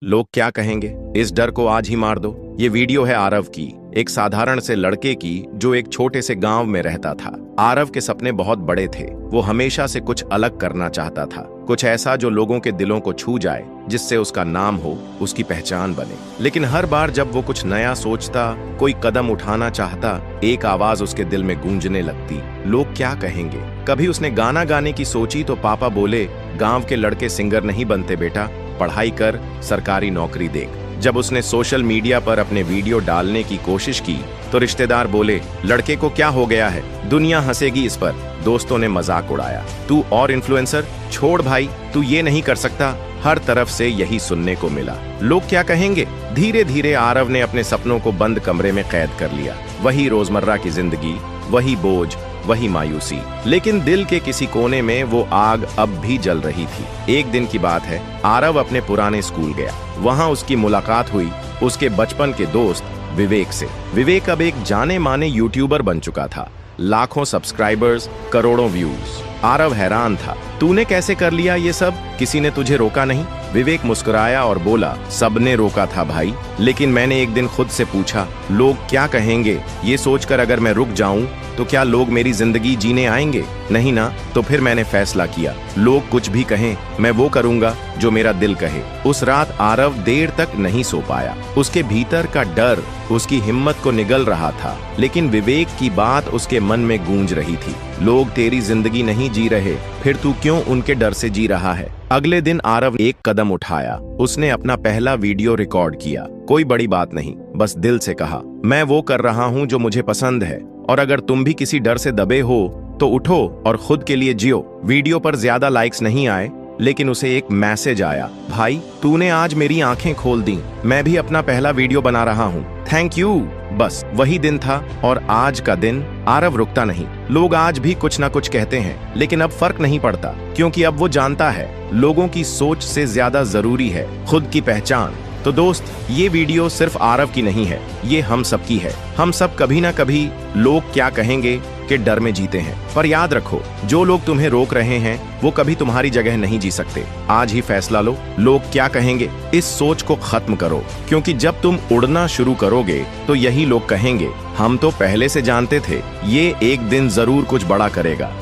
लोग क्या कहेंगे, इस डर को आज ही मार दो। ये वीडियो है आरव की, एक साधारण से लड़के की जो एक छोटे से गांव में रहता था। आरव के सपने बहुत बड़े थे। वो हमेशा से कुछ अलग करना चाहता था, कुछ ऐसा जो लोगों के दिलों को छू जाए, जिससे उसका नाम हो, उसकी पहचान बने। लेकिन हर बार जब वो कुछ नया सोचता, कोई कदम उठाना चाहता, एक आवाज उसके दिल में गूंजने लगती, लोग क्या कहेंगे। कभी उसने गाना गाने की सोची तो पापा बोले, गांव के लड़के सिंगर नहीं बनते बेटा, पढ़ाई कर, सरकारी नौकरी देख। जब उसने सोशल मीडिया पर अपने वीडियो डालने की कोशिश की तो रिश्तेदार बोले, लड़के को क्या हो गया है, दुनिया हंसेगी इस पर। दोस्तों ने मजाक उड़ाया, तू और इन्फ्लुएंसर, छोड़ भाई, तू ये नहीं कर सकता। हर तरफ से यही सुनने को मिला, लोग क्या कहेंगे। धीरे धीरे आरव ने अपने सपनों को बंद कमरे में कैद कर लिया। वही रोजमर्रा की जिंदगी, वही बोझ, वही मायूसी। लेकिन दिल के किसी कोने में वो आग अब भी जल रही थी। एक दिन की बात है, आरव अपने पुराने स्कूल गया। वहां उसकी मुलाकात हुई उसके बचपन के दोस्त विवेक से। विवेक अब एक जाने माने यूट्यूबर बन चुका था, लाखों सब्सक्राइबर्स, करोड़ों व्यूज। आरव हैरान था, तूने कैसे कर लिया ये सब, किसी ने तुझे रोका नहीं। विवेक मुस्कुराया और बोला, सबने रोका था भाई, लेकिन मैंने एक दिन खुद से पूछा, लोग क्या कहेंगे। ये सोचकर अगर मैं रुक जाऊं तो क्या लोग मेरी जिंदगी जीने आएंगे, नहीं ना। तो फिर मैंने फैसला किया, लोग कुछ भी कहें, मैं वो करूंगा जो मेरा दिल कहे। उस रात आरव देर तक नहीं सो पाया। उसके भीतर का डर उसकी हिम्मत को निगल रहा था, लेकिन विवेक की बात उसके मन में गूंज रही थी। लोग तेरी जिंदगी नहीं जी रहे, फिर तू क्यों उनके डर से जी रहा है। अगले दिन आरव एक कदम उठाया। उसने अपना पहला वीडियो रिकॉर्ड किया। कोई बड़ी बात नहीं, बस दिल से कहा, मैं वो कर रहा हूँ जो मुझे पसंद है, और अगर तुम भी किसी डर से दबे हो तो उठो और खुद के लिए जियो। वीडियो पर ज्यादा लाइक्स नहीं आए, लेकिन उसे एक मैसेज आया, भाई तूने आज मेरी आंखें खोल दी, मैं भी अपना पहला वीडियो बना रहा हूँ, थैंक यू। बस वही दिन था, और आज का दिन आरव रुकता नहीं। लोग आज भी कुछ ना कुछ कहते हैं, लेकिन अब फर्क नहीं पड़ता, क्योंकि अब वो जानता है, लोगों की सोच से ज्यादा जरूरी है खुद की पहचान। तो दोस्त, ये वीडियो सिर्फ आरव की नहीं है, ये हम सब की है। हम सब कभी ना कभी लोग क्या कहेंगे के डर में जीते हैं। पर याद रखो, जो लोग तुम्हें रोक रहे हैं वो कभी तुम्हारी जगह नहीं जी सकते। आज ही फैसला लो, लोग क्या कहेंगे, इस सोच को खत्म करो, क्योंकि जब तुम उड़ना शुरू करोगे तो यही लोग कहेंगे, हम तो पहले से जानते थे, ये एक दिन जरूर कुछ बड़ा करेगा।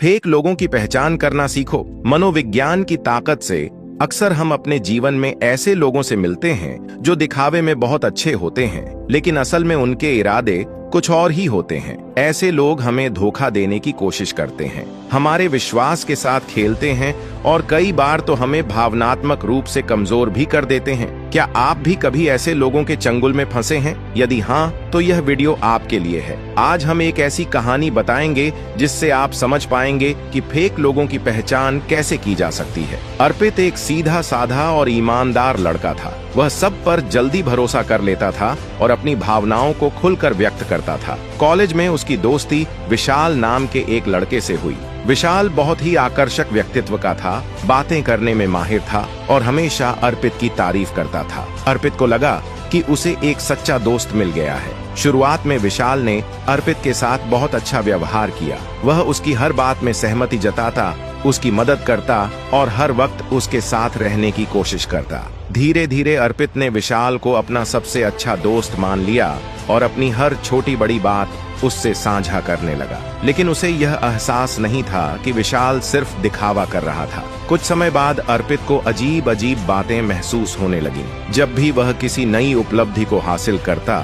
फेक लोगों की पहचान करना सीखो। मनोविज्ञान की ताकत से अक्सर हम अपने जीवन में ऐसे लोगों से मिलते हैं जो दिखावे में बहुत अच्छे होते हैं, लेकिन असल में उनके इरादे कुछ और ही होते हैं। ऐसे लोग हमें धोखा देने की कोशिश करते हैं, हमारे विश्वास के साथ खेलते हैं, और कई बार तो हमें भावनात्मक रूप से कमजोर भी कर देते हैं। क्या आप भी कभी ऐसे लोगों के चंगुल में फंसे हैं? यदि हाँ, तो यह वीडियो आपके लिए है। आज हम एक ऐसी कहानी बताएंगे जिससे आप समझ पाएंगे कि फेक लोगों की पहचान कैसे की जा सकती है। अर्पित एक सीधा साधा और ईमानदार लड़का था। वह सब पर जल्दी भरोसा कर लेता था और अपनी भावनाओं को खुलकर व्यक्त करता था। कॉलेज में उसकी दोस्ती विशाल नाम के एक लड़के से हुई। विशाल बहुत ही आकर्षक व्यक्तित्व का था, बातें करने में माहिर था और हमेशा अर्पित की तारीफ करता था। अर्पित को लगा कि उसे एक सच्चा दोस्त मिल गया है। शुरुआत में विशाल ने अर्पित के साथ बहुत अच्छा व्यवहार किया। वह उसकी हर बात में सहमति जताता, उसकी मदद करता और हर वक्त उसके साथ रहने की कोशिश करता। धीरे धीरे अर्पित ने विशाल को अपना सबसे अच्छा दोस्त मान लिया और अपनी हर छोटी बड़ी बात उससे साझा करने लगा। लेकिन उसे यह एहसास नहीं था कि विशाल सिर्फ दिखावा कर रहा था। कुछ समय बाद अर्पित को अजीब अजीब बातें महसूस होने लगीं। जब भी वह किसी नई उपलब्धि को हासिल करता,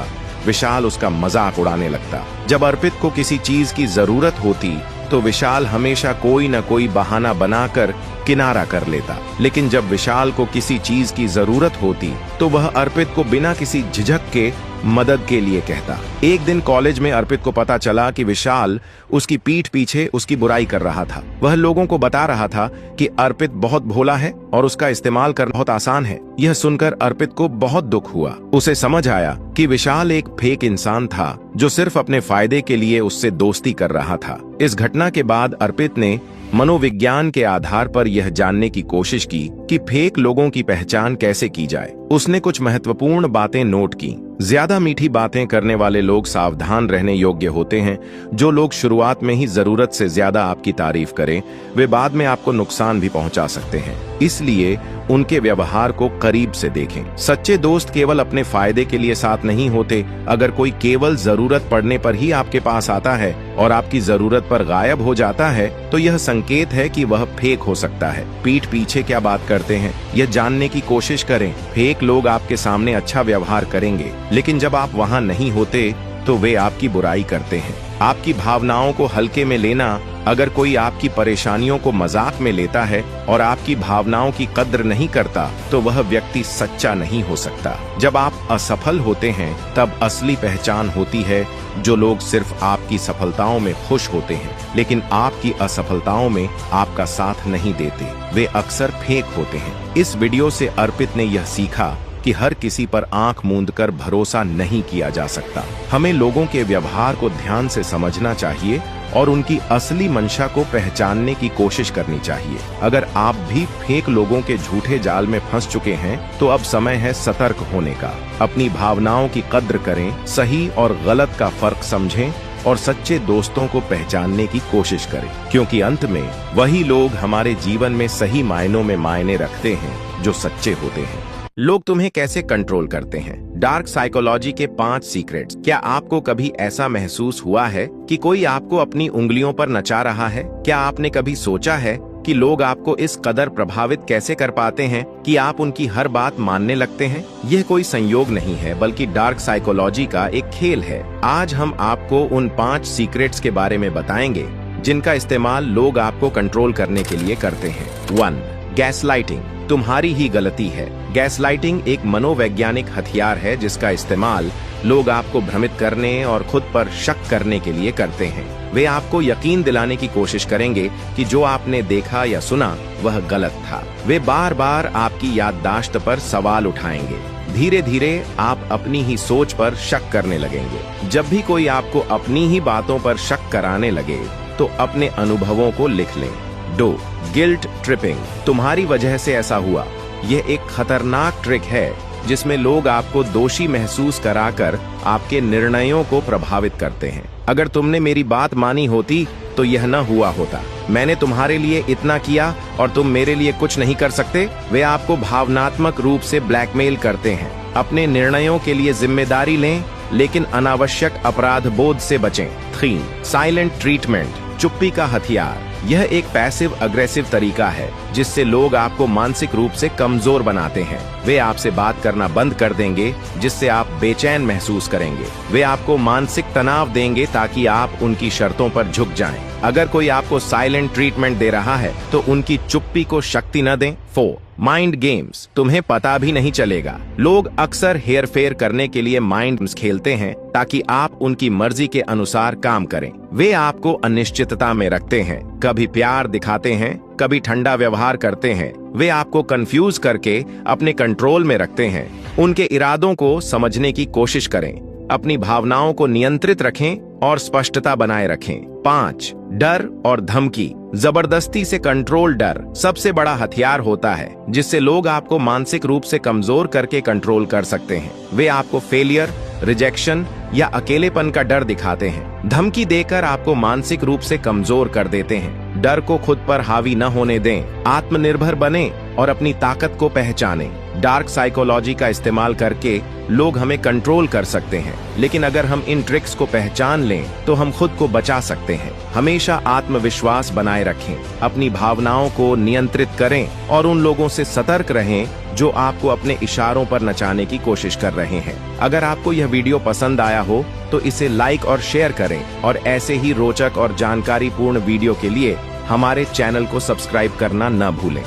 विशाल उसका मजाक उड़ाने लगता। जब अर्पित को किसी चीज की जरूरत होती तो विशाल हमेशा कोई न कोई बहाना बनाकर किनारा कर लेता। लेकिन जब विशाल को किसी चीज की जरूरत होती तो वह अर्पित को बिना किसी झिझक के मदद के लिए कहता। एक दिन कॉलेज में अर्पित को पता चला कि विशाल उसकी पीठ पीछे उसकी बुराई कर रहा था। वह लोगों को बता रहा था कि अर्पित बहुत भोला है और उसका इस्तेमाल करना बहुत आसान है। यह सुनकर अर्पित को बहुत दुख हुआ। उसे समझ आया कि विशाल एक फेक इंसान था जो सिर्फ अपने फायदे के लिए उससे दोस्ती कर रहा था। इस घटना के बाद अर्पित ने मनोविज्ञान के आधार पर यह जानने की कोशिश की कि फेक लोगों की पहचान कैसे की जाए। उसने कुछ महत्वपूर्ण बातें नोट की। ज्यादा मीठी बातें करने वाले लोग सावधान रहने योग्य होते हैं। जो लोग शुरुआत में ही जरूरत से ज्यादा आपकी तारीफ करें, वे बाद में आपको नुकसान भी पहुंचा सकते हैं। इसलिए उनके व्यवहार को करीब से देखें। सच्चे दोस्त केवल अपने फायदे के लिए साथ नहीं होते। अगर कोई केवल जरूरत पड़ने पर ही आपके पास आता है और आपकी जरूरत पर गायब हो जाता है, तो यह संकेत है कि वह फेक हो सकता है। पीठ पीछे क्या बात करते हैं, यह जानने की कोशिश करें। फेक लोग आपके सामने अच्छा व्यवहार करेंगे, लेकिन जब आप वहां नहीं होते तो वे आपकी बुराई करते हैं। आपकी भावनाओं को हल्के में लेना। अगर कोई आपकी परेशानियों को मजाक में लेता है और आपकी भावनाओं की कद्र नहीं करता, तो वह व्यक्ति सच्चा नहीं हो सकता। जब आप असफल होते हैं तब असली पहचान होती है। जो लोग सिर्फ आपकी सफलताओं में खुश होते हैं लेकिन आपकी असफलताओं में आपका साथ नहीं देते, वे अक्सर फेक होते हैं। इस वीडियो से अर्पित ने यह सीखा कि हर किसी पर आंख मूंदकर भरोसा नहीं किया जा सकता। हमें लोगों के व्यवहार को ध्यान से समझना चाहिए और उनकी असली मंशा को पहचानने की कोशिश करनी चाहिए। अगर आप भी फेक लोगों के झूठे जाल में फंस चुके हैं, तो अब समय है सतर्क होने का। अपनी भावनाओं की कद्र करें, सही और गलत का फर्क समझें और सच्चे दोस्तों को पहचानने की कोशिश करें, क्योंकि अंत में वही लोग हमारे जीवन में सही मायनों में मायने रखते हैं जो सच्चे होते हैं। लोग तुम्हें कैसे कंट्रोल करते हैं? डार्क साइकोलॉजी के 5 सीक्रेट्स। क्या आपको कभी ऐसा महसूस हुआ है कि कोई आपको अपनी उंगलियों पर नचा रहा है? क्या आपने कभी सोचा है कि लोग आपको इस कदर प्रभावित कैसे कर पाते हैं कि आप उनकी हर बात मानने लगते हैं? यह कोई संयोग नहीं है, बल्कि डार्क साइकोलॉजी का एक खेल है। आज हम आपको उन 5 सीक्रेट्स के बारे में बताएंगे जिनका इस्तेमाल लोग आपको कंट्रोल करने के लिए करते हैं। 1. गैसलाइटिंग। तुम्हारी ही गलती है। गैसलाइटिंग एक मनोवैज्ञानिक हथियार है जिसका इस्तेमाल लोग आपको भ्रमित करने और खुद पर शक करने के लिए करते हैं। वे आपको यकीन दिलाने की कोशिश करेंगे कि जो आपने देखा या सुना वह गलत था। वे बार बार आपकी याददाश्त पर सवाल उठाएंगे। धीरे धीरे आप अपनी ही सोच पर शक करने लगेंगे। जब भी कोई आपको अपनी ही बातों पर शक कराने लगे, तो अपने अनुभवों को लिख लें। 2. Guilt tripping. तुम्हारी वजह से ऐसा हुआ। यह एक खतरनाक ट्रिक है जिसमें लोग आपको दोषी महसूस कराकर आपके निर्णयों को प्रभावित करते हैं। अगर तुमने मेरी बात मानी होती तो यह न हुआ होता। मैंने तुम्हारे लिए इतना किया और तुम मेरे लिए कुछ नहीं कर सकते। वे आपको भावनात्मक रूप से ब्लैकमेल करते हैं। अपने निर्णयों के लिए जिम्मेदारी लें, लेकिन अनावश्यक अपराध बोध से बचें। 3. Silent treatment. चुप्पी का हथियार। यह एक पैसिव अग्रेसिव तरीका है जिससे लोग आपको मानसिक रूप से कमजोर बनाते हैं। वे आपसे बात करना बंद कर देंगे जिससे आप बेचैन महसूस करेंगे। वे आपको मानसिक तनाव देंगे ताकि आप उनकी शर्तों पर झुक जाएं। अगर कोई आपको साइलेंट ट्रीटमेंट दे रहा है तो उनकी चुप्पी को शक्ति न दें। 4. Mind games. तुम्हें पता भी नहीं चलेगा। लोग अक्सर हेरफेर करने के लिए माइंड गेम्स खेलते हैं ताकि आप उनकी मर्जी के अनुसार काम करें। वे आपको अनिश्चितता में रखते हैं, कभी प्यार दिखाते हैं, कभी ठंडा व्यवहार करते हैं। वे आपको कंफ्यूज करके अपने कंट्रोल में रखते हैं। उनके इरादों को समझने की कोशिश करें। अपनी भावनाओं को नियंत्रित रखें और स्पष्टता बनाए रखें। 5. डर और धमकी। जबरदस्ती से कंट्रोल। डर सबसे बड़ा हथियार होता है जिससे लोग आपको मानसिक रूप से कमजोर करके कंट्रोल कर सकते हैं। वे आपको फेलियर, रिजेक्शन या अकेलेपन का डर दिखाते हैं। धमकी देकर आपको मानसिक रूप से कमजोर कर देते हैं। डर को खुद पर हावी न होने दें। आत्मनिर्भर बने और अपनी ताकत को पहचानें। डार्क साइकोलॉजी का इस्तेमाल करके लोग हमें कंट्रोल कर सकते हैं, लेकिन अगर हम इन ट्रिक्स को पहचान लें तो हम खुद को बचा सकते हैं। हमेशा आत्मविश्वास बनाए रखें, अपनी भावनाओं को नियंत्रित करें और उन लोगों से सतर्क रहें जो आपको अपने इशारों पर नचाने की कोशिश कर रहे हैं। अगर आपको यह वीडियो पसंद आया हो तो इसे लाइक और शेयर करें और ऐसे ही रोचक और जानकारीपूर्ण वीडियो के लिए हमारे चैनल को सब्सक्राइब करना न भूलें।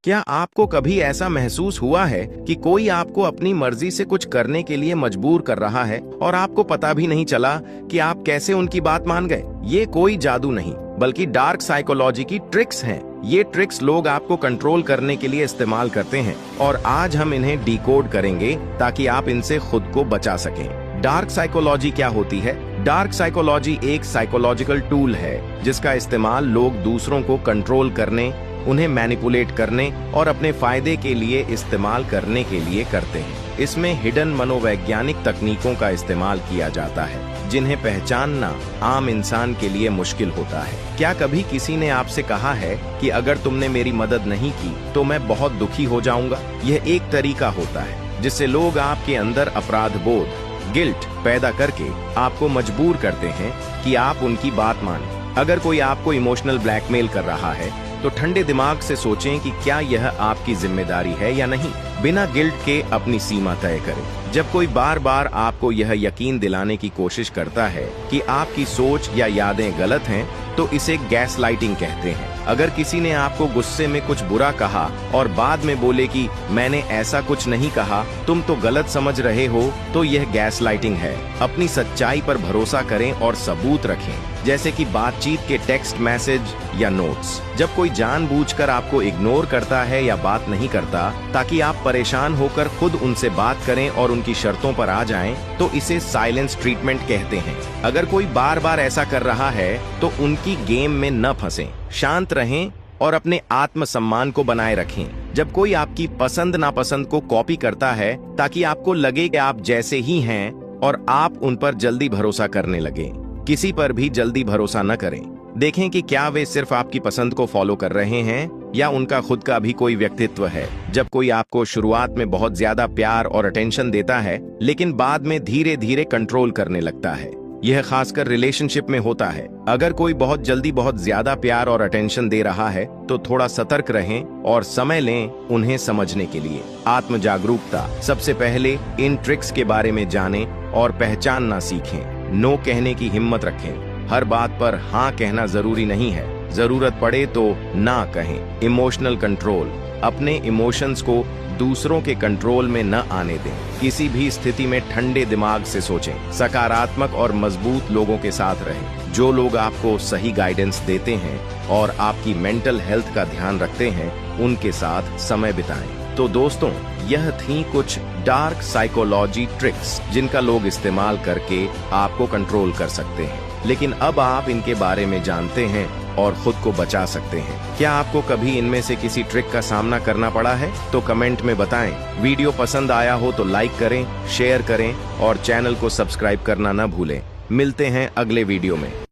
क्या आपको कभी ऐसा महसूस हुआ है कि कोई आपको अपनी मर्जी से कुछ करने के लिए मजबूर कर रहा है और आपको पता भी नहीं चला कि आप कैसे उनकी बात मान गए? ये कोई जादू नहीं, बल्कि डार्क साइकोलॉजी की ट्रिक्स हैं। ये ट्रिक्स लोग आपको कंट्रोल करने के लिए इस्तेमाल करते हैं और आज हम इन्हें डिकोड करेंगे ताकि आप इनसे खुद को बचा सकें। डार्क साइकोलॉजी क्या होती है? डार्क साइकोलॉजी एक साइकोलॉजिकल टूल है जिसका इस्तेमाल लोग दूसरों को कंट्रोल करने, उन्हें मैनिपुलेट करने और अपने फायदे के लिए इस्तेमाल करने के लिए करते हैं। इसमें हिडन मनोवैज्ञानिक तकनीकों का इस्तेमाल किया जाता है जिन्हें पहचानना आम इंसान के लिए मुश्किल होता है। क्या कभी किसी ने आपसे कहा है कि अगर तुमने मेरी मदद नहीं की तो मैं बहुत दुखी हो जाऊंगा? यह एक तरीका होता है जिससे लोग आपके अंदर अपराध बोध, गिल्ट पैदा करके आपको मजबूर करते हैं कि आप उनकी बात मानें। अगर कोई आपको इमोशनल ब्लैकमेल कर रहा है तो ठंडे दिमाग से सोचें कि क्या यह आपकी जिम्मेदारी है या नहीं। बिना गिल्ट के अपनी सीमा तय करें। जब कोई बार बार आपको यह यकीन दिलाने की कोशिश करता है कि आपकी सोच या यादें गलत हैं, तो इसे गैसलाइटिंग कहते हैं। अगर किसी ने आपको गुस्से में कुछ बुरा कहा और बाद में बोले कि मैंने ऐसा कुछ नहीं कहा, तुम तो गलत समझ रहे हो, तो यह गैसलाइटिंग है। अपनी सच्चाई पर भरोसा करें और सबूत रखें, जैसे कि बातचीत के टेक्स्ट मैसेज या नोट्स। जब कोई जानबूझकर आपको इग्नोर करता है या बात नहीं करता ताकि आप परेशान होकर खुद उनसे बात करें और उनकी शर्तों पर आ जाएं, तो इसे साइलेंस ट्रीटमेंट कहते हैं। अगर कोई बार बार ऐसा कर रहा है तो उनकी गेम में न फंसें, शांत रहें और अपने आत्मसम्मान को बनाए रखें। जब कोई आपकी पसंद नापसंद को कॉपी करता है ताकि आपको लगे कि आप जैसे ही हैं और आप उन पर जल्दी भरोसा करने लगे, किसी पर भी जल्दी भरोसा न करें। देखें कि क्या वे सिर्फ आपकी पसंद को फॉलो कर रहे हैं या उनका खुद का भी कोई व्यक्तित्व है। जब कोई आपको शुरुआत में बहुत ज्यादा प्यार और अटेंशन देता है लेकिन बाद में धीरे धीरे कंट्रोल करने लगता है, यह खासकर रिलेशनशिप में होता है। अगर कोई बहुत जल्दी बहुत ज्यादा प्यार और अटेंशन दे रहा है तो थोड़ा सतर्क रहें और समय लें उन्हें समझने के लिए। आत्म जागरूकता। सबसे पहले इन ट्रिक्स के बारे में जानें और पहचानना सीखें। नो कहने की हिम्मत रखें। हर बात पर हाँ कहना जरूरी नहीं है, जरूरत पड़े तो ना कहें। Emotional control. अपने इमोशंस को दूसरों के कंट्रोल में न आने दें। किसी भी स्थिति में ठंडे दिमाग से सोचें। सकारात्मक और मजबूत लोगों के साथ रहें, जो लोग आपको सही गाइडेंस देते हैं और आपकी मेंटल हेल्थ का ध्यान रखते हैं, उनके साथ समय बिताएं। तो दोस्तों, यह थी कुछ डार्क साइकोलॉजी ट्रिक्स जिनका लोग इस्तेमाल करके आपको कंट्रोल कर सकते हैं। लेकिन अब आप इनके बारे में जानते हैं और खुद को बचा सकते हैं। क्या आपको कभी इनमें से किसी ट्रिक का सामना करना पड़ा है? तो कमेंट में बताएं। वीडियो पसंद आया हो तो लाइक करें, शेयर करें और चैनल को सब्सक्राइब करना न भूलें। मिलते हैं अगले वीडियो में।